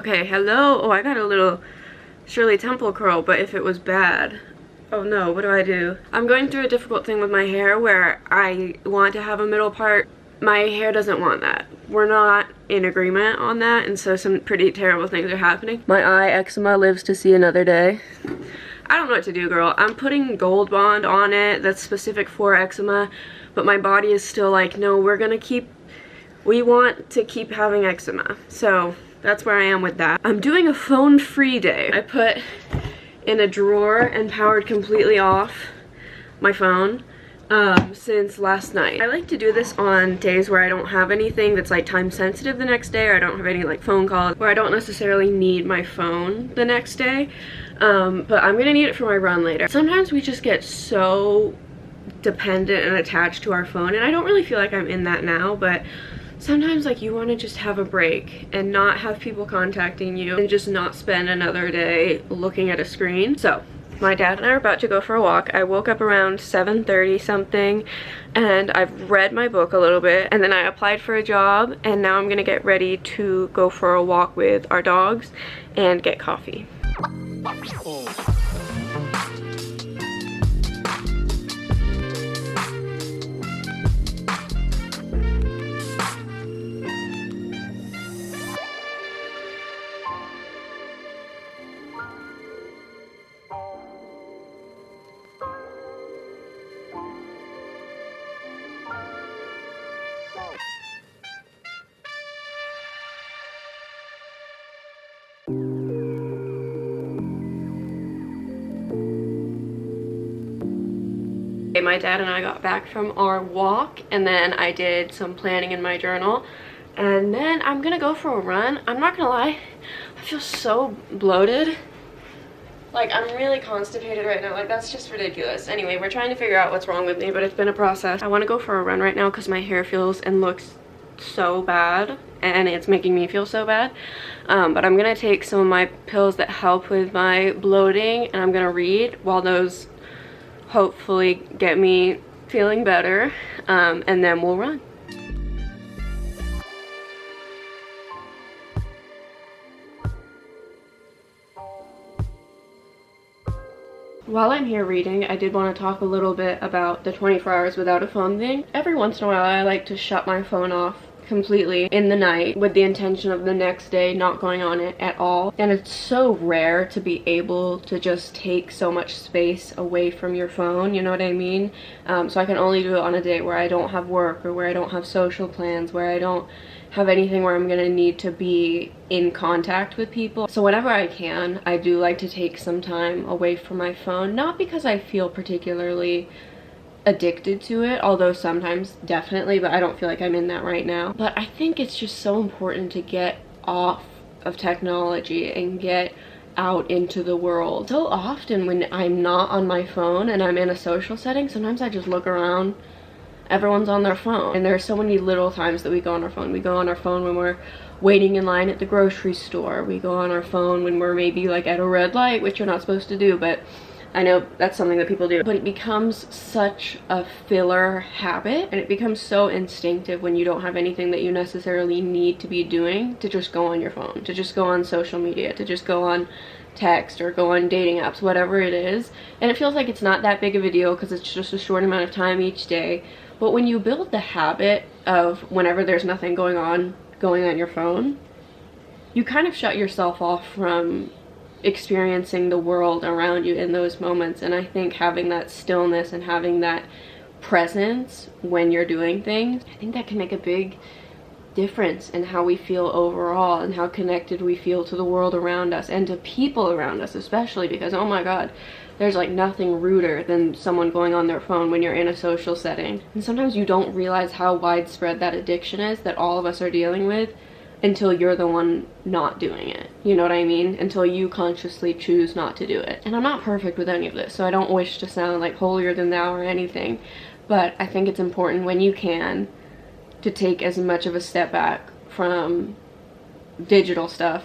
Okay, hello. Oh, I got a little Shirley Temple curl, but if it was bad. Oh no, what do I do? I'm going through a difficult thing with my hair where I want to have a middle part. My hair doesn't want that. We're not in agreement on that, and so some pretty terrible things are happening. My eye eczema lives to see another day. I don't know what to do, girl. I'm putting Gold Bond on it that's specific for eczema, but my body is still like, no, we want to keep having eczema. So that's where I am with that. I'm doing a phone-free day. I put in a drawer and powered completely off my phone since last night. I like to do this on days where I don't have anything that's like time sensitive the next day, or I don't have any like phone calls, where I don't necessarily need my phone the next day. But I'm gonna need it for my run later. Sometimes we just get so dependent and attached to our phone, and I don't really feel like I'm in that now, but sometimes like you want to just have a break and not have people contacting you and just not spend another day looking at a screen. So my dad and I are about to go for a walk. I woke up around 7:30 something, and I've read my book a little bit, and then I applied for a job, and now I'm gonna get ready to go for a walk with our dogs and get coffee. My dad and I got back from our walk, and then I did some planning in my journal, and then I'm gonna go for a run. I'm not gonna lie, I feel so bloated. Like, I'm really constipated right now. Like, that's just ridiculous. Anyway, we're trying to figure out what's wrong with me, but it's been a process. I want to go for a run right now because my hair feels and looks so bad, and it's making me feel so bad. But I'm gonna take some of my pills that help with my bloating, and I'm gonna read while those hopefully get me feeling better, and then we'll run. While I'm here reading, I did want to talk a little bit about the 24 hours without a phone thing. Every once in a while, I like to shut my phone off completely in the night with the intention of the next day not going on it at all. And it's so rare to be able to just take so much space away from your phone, you know what I mean? So I can only do it on a day where I don't have work, or where I don't have social plans, where I don't have anything where I'm gonna need to be in contact with people. So whenever I can, I do like to take some time away from my phone, not because I feel particularly addicted to it, although sometimes definitely, but I don't feel like I'm in that right now. But I think it's just so important to get off of technology and get out into the world. So often when I'm not on my phone and I'm in a social setting, sometimes I just look around, everyone's on their phone, and there are so many little times that we go on our phone. We go on our phone when we're waiting in line at the grocery store. We go on our phone when we're maybe like at a red light, which you're not supposed to do, but I know that's something that people do. But it becomes such a filler habit, and it becomes so instinctive when you don't have anything that you necessarily need to be doing, to just go on your phone, to just go on social media, to just go on text or go on dating apps, whatever it is. And it feels like it's not that big of a deal because it's just a short amount of time each day. But when you build the habit of whenever there's nothing going on your phone, you kind of shut yourself off from experiencing the world around you in those moments. And I think having that stillness and having that presence when you're doing things, I think that can make a big difference in how we feel overall and how connected we feel to the world around us and to people around us, especially because, oh my god, there's like nothing ruder than someone going on their phone when you're in a social setting. And sometimes you don't realize how widespread that addiction is that all of us are dealing with until you're the one not doing it. You know what I mean? Until you consciously choose not to do it. And I'm not perfect with any of this, so I don't wish to sound like holier than thou or anything, but I think it's important when you can to take as much of a step back from digital stuff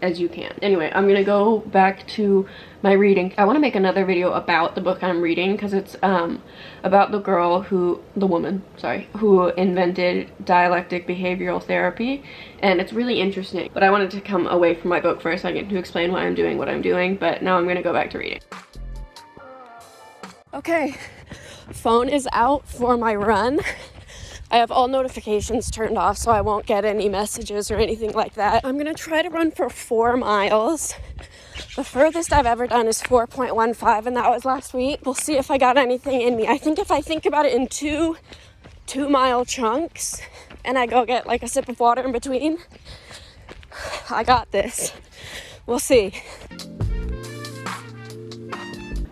as you can. Anyway, I'm gonna go back to my reading. I want to make another video about the book I'm reading because it's about the woman who invented dialectic behavioral therapy, and it's really interesting. But I wanted to come away from my book for a second to explain why I'm doing what I'm doing, but now I'm gonna go back to reading. Okay, phone is out for my run. I have all notifications turned off so I won't get any messages or anything like that. I'm gonna try to run for 4 miles. The furthest I've ever done is 4.15, and that was last week. We'll see if I got anything in me. I think if I think about it in two 2-mile chunks and I go get like a sip of water in between, I got this. We'll see.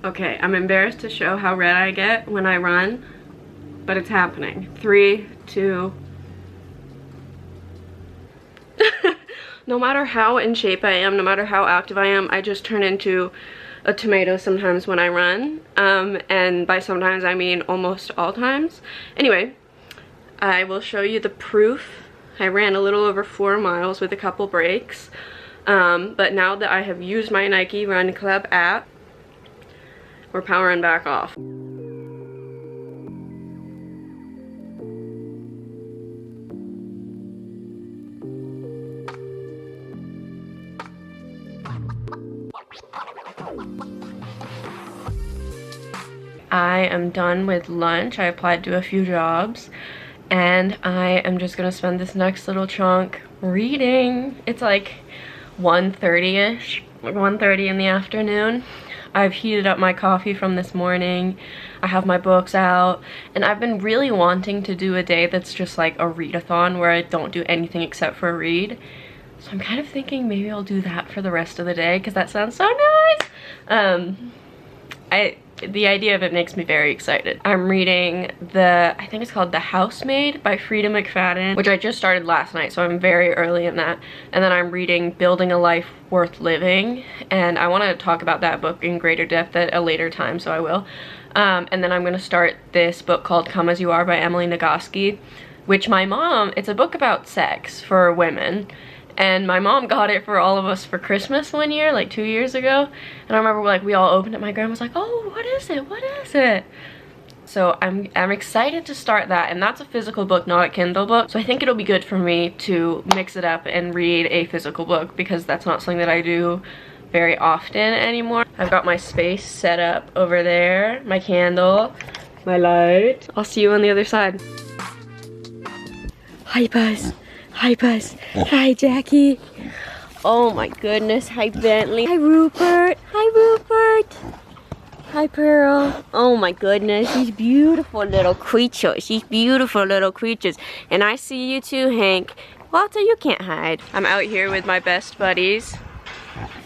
Okay, I'm embarrassed to show how red I get when I run, but it's happening. 3, 2. No matter how in shape I am, no matter how active I am, I just turn into a tomato sometimes when I run. And by sometimes I mean almost all times. Anyway, I will show you the proof. I ran a little over 4 miles with a couple breaks. But now that I have used my Nike Run Club app, we're powering back off. I am done with lunch. I applied to a few jobs and I am just gonna spend this next little chunk reading. It's like 1:30ish, 1:30 in the afternoon. I've heated up my coffee from this morning. I have my books out, and I've been really wanting to do a day that's just like a readathon where I don't do anything except for read. So I'm kind of thinking maybe I'll do that for the rest of the day because that sounds so nice. The idea of it makes me very excited. I'm reading I think it's called The Housemaid by Frida McFadden, which I just started last night, so I'm very early in that. And then I'm reading Building a Life Worth Living, and I want to talk about that book in greater depth at a later time, so I will. And then I'm going to start this book called Come As You Are by Emily Nagoski, which it's a book about sex for women. And my mom got it for all of us for Christmas one year, like 2 years ago. And I remember like we all opened it, my grandma was like, oh, what is it? What is it? So I'm excited to start that, and that's a physical book, not a Kindle book. So I think it'll be good for me to mix it up and read a physical book because that's not something that I do very often anymore. I've got my space set up over there, my candle, my light. I'll see you on the other side. Hi, Buzz. Hi, Buzz. Hi, Jackie. Oh my goodness. Hi, Bentley. Hi, Rupert. Hi, Rupert. Hi, Pearl. Oh my goodness. These beautiful little creatures. These beautiful little creatures. And I see you too, Hank. Walter, you can't hide. I'm out here with my best buddies.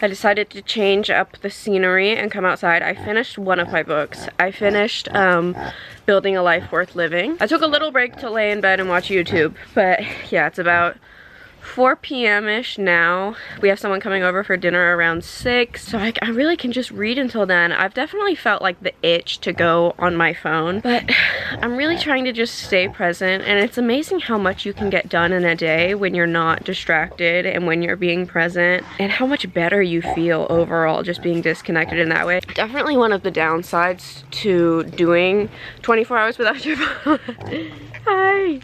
I decided to change up the scenery and come outside. I finished one of my books. I finished Building a Life Worth Living. I took a little break to lay in bed and watch YouTube, but yeah, it's about 4 p.m.-ish now. We have someone coming over for dinner around 6, so I really can just read until then. I've definitely felt like the itch to go on my phone, but I'm really trying to just stay present, and it's amazing how much you can get done in a day when you're not distracted and when you're being present, and how much better you feel overall just being disconnected in that way. Definitely one of the downsides to doing 24 hours without your phone. Hi!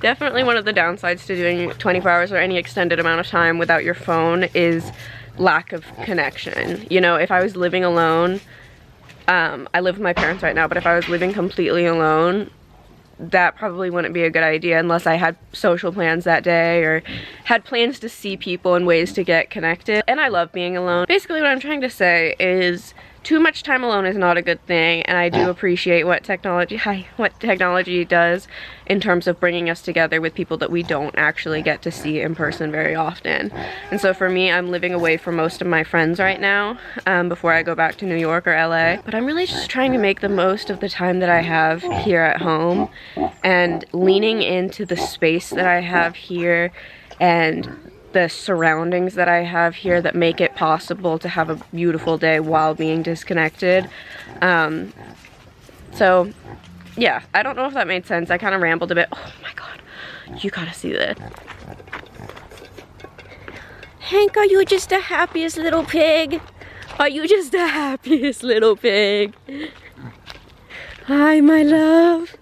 Definitely one of the downsides to doing 24 hours or any extended amount of time without your phone is lack of connection. You know, if I was living alone, I live with my parents right now, but if I was living completely alone, that probably wouldn't be a good idea unless I had social plans that day or had plans to see people and ways to get connected. And I love being alone. Basically what I'm trying to say is too much time alone is not a good thing, and I do appreciate what technology does in terms of bringing us together with people that we don't actually get to see in person very often. And so for me, I'm living away from most of my friends right now before I go back to New York or LA. But I'm really just trying to make the most of the time that I have here at home and leaning into the space that I have here and the surroundings that I have here that make it possible to have a beautiful day while being disconnected. So yeah, I don't know if that made sense. I kind of rambled a bit. Oh my god, you gotta see this. Hank, are you just the happiest little pig? Are you just the happiest little pig? Hi, my love.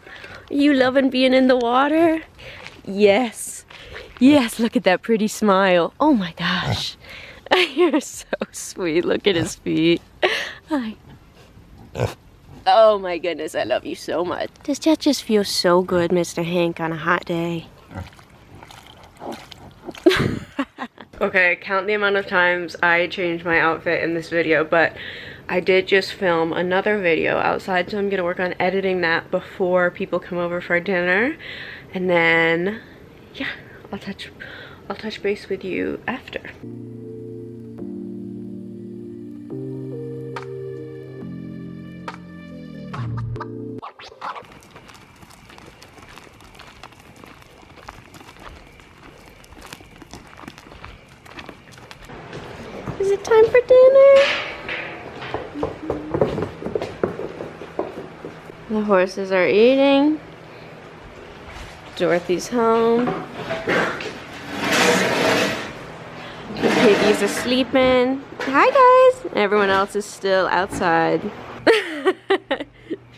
Are you loving being in the water? Yes. Yes, look at that pretty smile. Oh my gosh. You're so sweet. Look at his feet. Hi. Oh my goodness, I love you so much. Does that just feel so good, Mr. Hank, on a hot day? Okay, count the amount of times I changed my outfit in this video, but I did just film another video outside, so I'm gonna work on editing that before people come over for dinner. And then, yeah, I'll touch base with you after. Is it time for dinner? The horses are eating. Dorothy's home. The piggies are sleeping. Hi guys! Everyone else is still outside.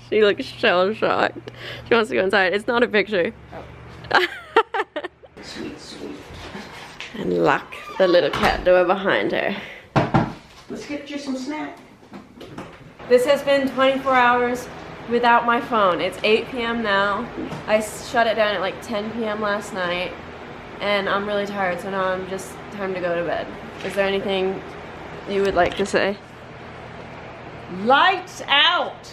She looks shell shocked. She wants to go inside. It's not a picture. Sweet, sweet. And lock the little cat door behind her. Let's get you some snack. This has been 24 hours without my phone. It's 8 p.m. now. I shut it down at like 10 p.m. last night. And I'm really tired, so now I'm just time to go to bed. Is there anything you would like to say? Lights out!